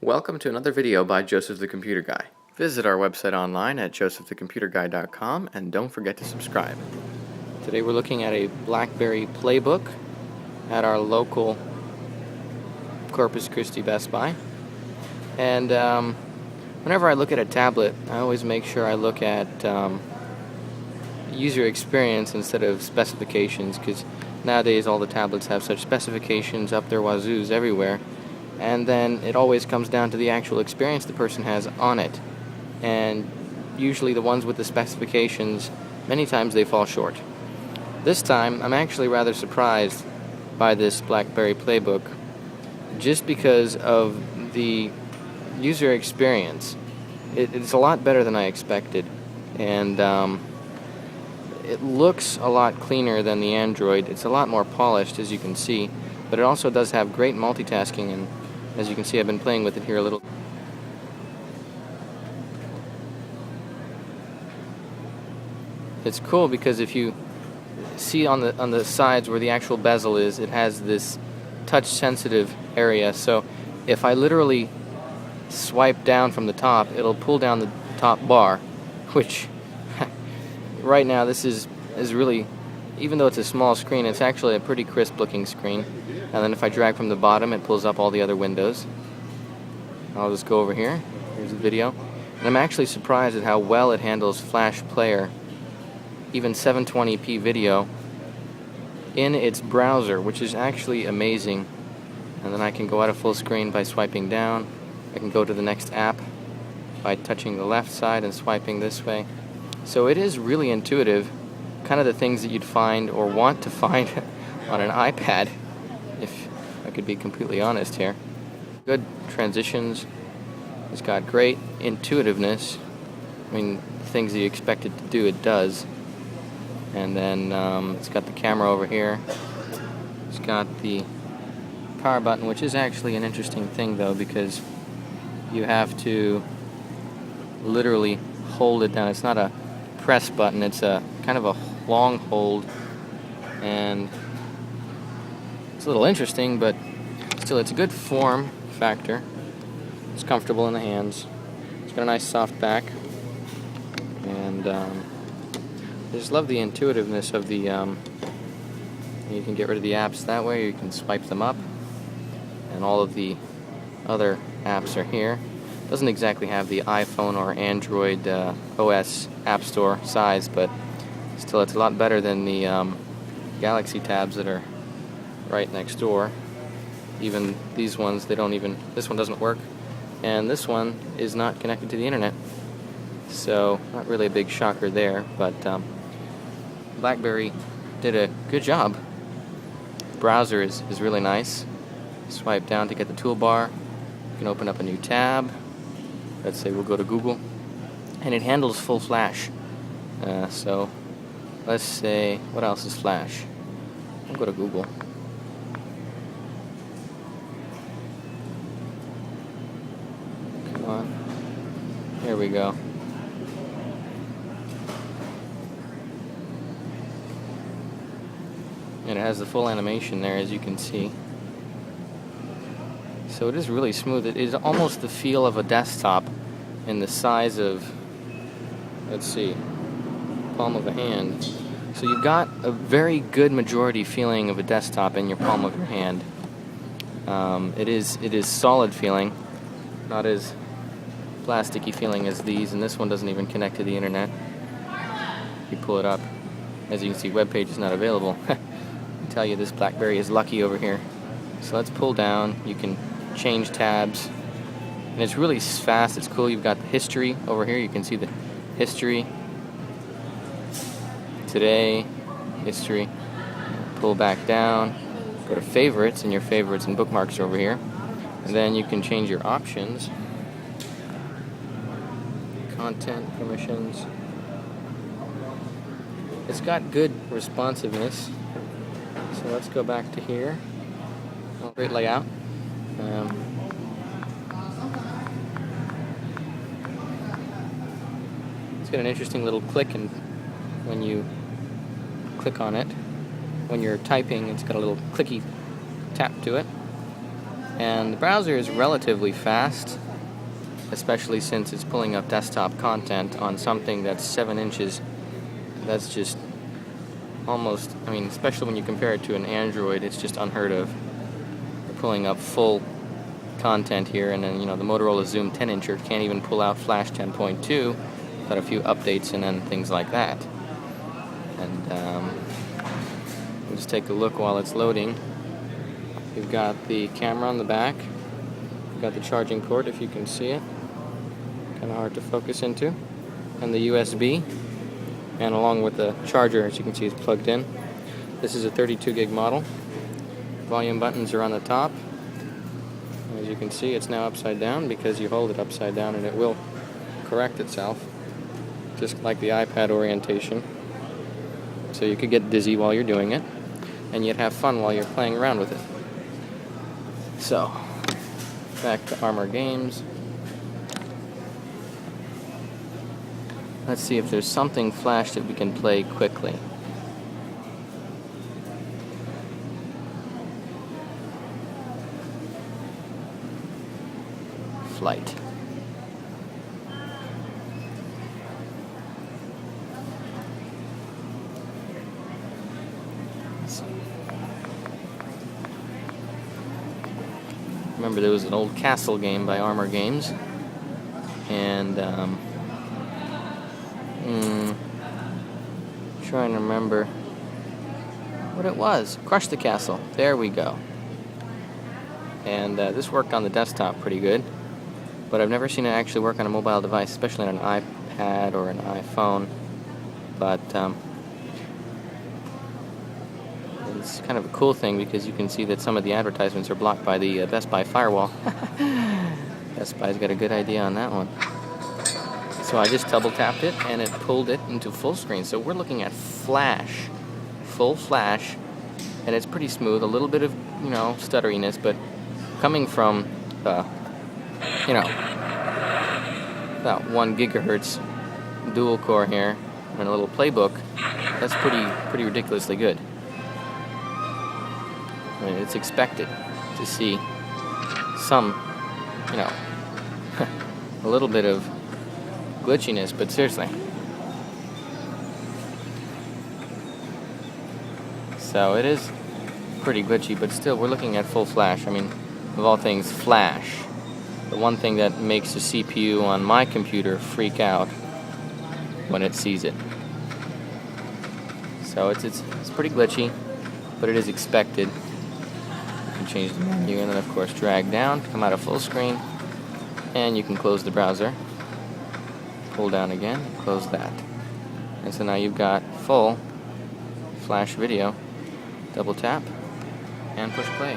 Welcome to another video by Joseph the Computer Guy. Visit our website online at josephthecomputerguy.com and don't forget to subscribe. Today we're looking at a BlackBerry PlayBook at our local Corpus Christi Best Buy. And whenever I look at a tablet, I always make sure I look at user experience instead of specifications, because nowadays all the tablets have such specifications up their wazoos everywhere. And then it always comes down to the actual experience the person has on it. And usually the ones with the specifications, many times they fall short. This time, I'm actually rather surprised by this BlackBerry PlayBook just because of the user experience. It's a lot better than I expected. And it looks a lot cleaner than the Android. It's a lot more polished, as you can see. But it also does have great multitasking, and as you can see, I've been playing with it here a little. It's cool because if you see on the sides where the actual bezel is, it has this touch-sensitive area. So if I literally swipe down from the top, it'll pull down the top bar, which right now this is really, even though it's a small screen, it's actually a pretty crisp-looking screen. And then if I drag from the bottom, it pulls up all the other windows. I'll just go over here. Here's the video. And I'm actually surprised at how well it handles Flash Player, even 720p video, in its browser, which is actually amazing. And then I can go out of full screen by swiping down. I can go to the next app by touching the left side and swiping this way. So it is really intuitive, kind of the things that you'd find or want to find on an iPad, if I could be completely honest here. Good transitions. It's got great intuitiveness. I mean, the things that you expect it to do, it does. And then it's got the camera over here. It's got the power button, which is actually an interesting thing though, because you have to literally hold it down. It's not a press button, it's a kind of a long hold, and it's a little interesting, but still it's a good form factor. It's comfortable in the hands. It's got a nice soft back, and I just love the intuitiveness of the you can get rid of the apps that way, or you can swipe them up, and all of the other apps are here. Doesn't exactly have the iPhone or Android OS App Store size, but still it's a lot better than the Galaxy tabs that are right next door. Even these ones, this one doesn't work, and this one is not connected to the internet. So not really a big shocker there, but BlackBerry did a good job. The browser is really nice. Swipe down to get the toolbar. You can open up a new tab. Let's say we'll go to Google, and it handles full Flash. So let's say, what else is Flash? We'll go to Google. Come on. Here we go. And it has the full animation there, as you can see. So it is really smooth. It is almost the feel of a desktop in the size of, let's see, palm of a hand. So you've got a very good majority feeling of a desktop in your palm of your hand. It is solid feeling, not as plasticky feeling as these, and this one doesn't even connect to the internet. You pull it up, as you can see, web page is not available. I tell you, this BlackBerry is lucky over here. So let's pull down. You can change tabs, and it's really fast. It's cool. You've got the history over here. You can see the history, today, history. Pull back down, go to favorites, and your favorites and bookmarks are over here. And then you can change your options, content permissions. It's got good responsiveness. So let's go back to here. Great layout. It's got an interesting little click, and when you click on it, when you're typing, it's got a little clicky tap to it. And the browser is relatively fast, especially since it's pulling up desktop content on something that's 7 inches. That's just almost, I mean, especially when you compare it to an Android, it's just unheard of. We're pulling up full content here, and then, you know, the Motorola Xoom 10-incher can't even pull out Flash 10.2 without a few updates and then things like that. And we'll just take a look while it's loading. You've got the camera on the back. You've got the charging port, if you can see it. Kind of hard to focus into. And the USB. And along with the charger, as you can see, is plugged in. This is a 32 gig model. Volume buttons are on the top. As you can see, it's now upside down because you hold it upside down and it will correct itself, just like the iPad orientation. So you could get dizzy while you're doing it, and yet have fun while you're playing around with it. So, back to Armor Games. Let's see if there's something Flash that we can play quickly. Flight. Remember, there was an old castle game by Armor Games, and trying to remember what it was. Crush the Castle. There we go. And this worked on the desktop pretty good, but I've never seen it actually work on a mobile device, especially on an iPad or an iPhone. But it's kind of a cool thing because you can see that some of the advertisements are blocked by the Best Buy firewall. Best Buy's got a good idea on that one. So I just double tapped it and it pulled it into full screen. So we're looking at Flash, full Flash, and it's pretty smooth. A little bit of, you know, stutteriness, but coming from, you know, about 1 gigahertz dual core here and a little PlayBook, that's pretty ridiculously good. I mean, it's expected to see some, you know, a little bit of glitchiness, but seriously. So it is pretty glitchy, but still, we're looking at full Flash. I mean, of all things, Flash. The one thing that makes the CPU on my computer freak out when it sees it. So it's pretty glitchy, but it is expected. You can change the menu and then, of course, drag down to come out of full screen, and you can close the browser. Pull down again, close that. And so now you've got full Flash video. Double tap and push play.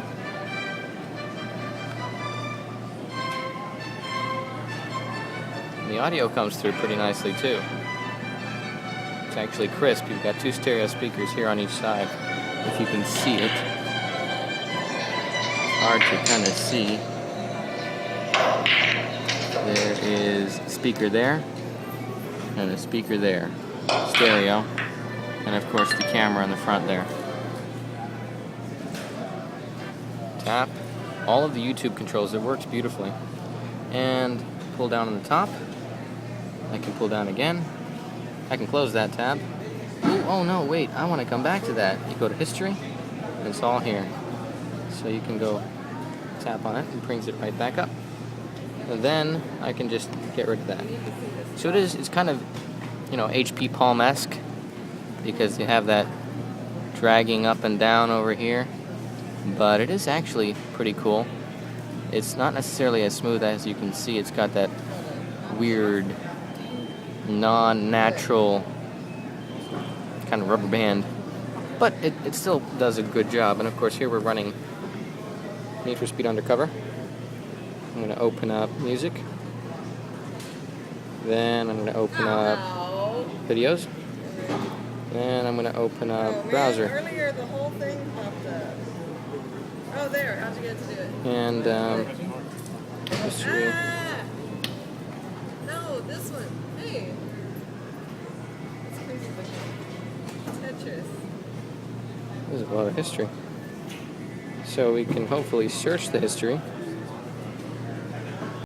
And the audio comes through pretty nicely too. It's actually crisp. You've got 2 stereo speakers here on each side. If you can see it. It's hard to kind of see. There is a speaker there and a speaker there, stereo, and of course the camera in the front there. Tap all of the YouTube controls. It works beautifully. And pull down on the top. I can pull down again. I can close that tab. Ooh, oh no, wait, I want to come back to that. You go to history, and it's all here. So you can go tap on it and brings it right back up. And then I can just get rid of that. So it's kind of, you know, HP Palm-esque, because you have that dragging up and down over here, but it is actually pretty cool. It's not necessarily as smooth as you can see. It's got that weird, non-natural kind of rubber band, but it still does a good job. And of course here we're running Need for Speed Undercover. I'm going to open up music. Then I'm going to open up videos. Then I'm going to open up browser. Earlier the whole thing popped up. Oh, there. How'd you get to do it? And history. No, this one. Hey. It's crazy looking. Tetris. There's a lot of history. So we can hopefully search the history.